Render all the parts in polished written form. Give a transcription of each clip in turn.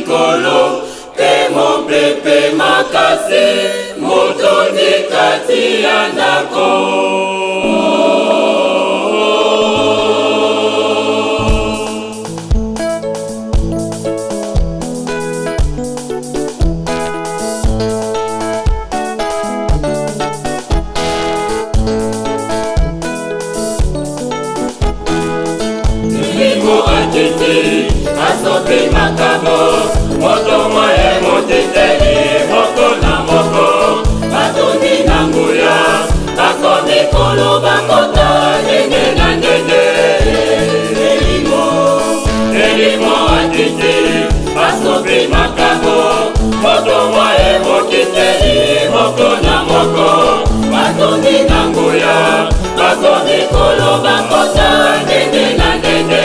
likolo te mopepe makasi motondi kati ya ndako. Asopi makabo, moto moye motiteli, moko na moko, batoni na nguya, bako mikolo bakota, nene na nene. Elimo atiti, asopi makabo, moto moye motiteli, moko na moko, batoni na nguya, bako mikolo bakota, nene na nene.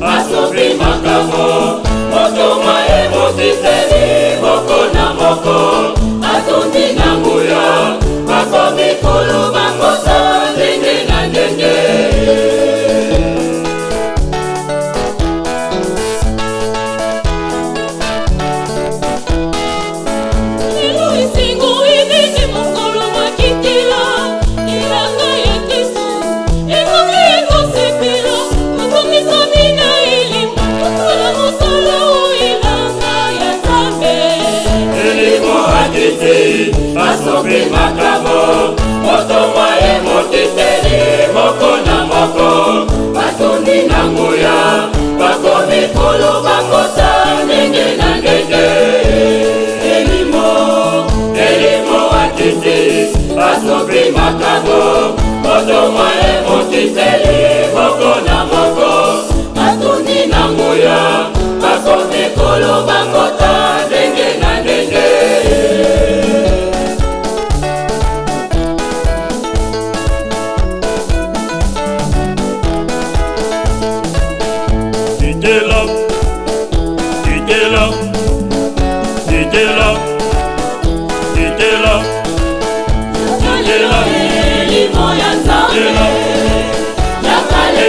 Asopi makabo, moto moye motiteli, moko na moko, batoni na nguya, bako mikolo bakota, nenge na nenge. Elimo atiti, asopi makabo, moto moye motiteli, moko na moko, batoni na nguya, bako mikolo bakota, nenge na nenge. Elimo ya Nzambe, yakale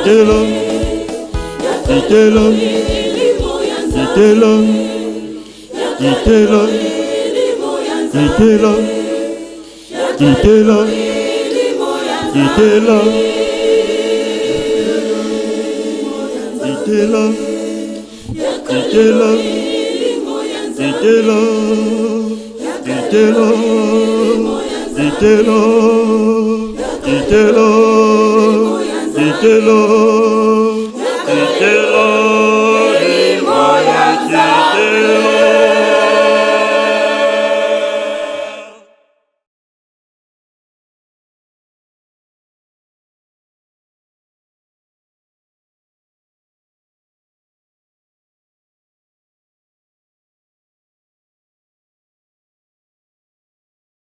Zitelo, Zitelo, Zitelo, Zitelo, Zitelo, Zitelo, Zitelo, Zitelo, Zitelo, Zitelo, Zitelo, Zitelo, Zitelo, Zitelo, Zitelo.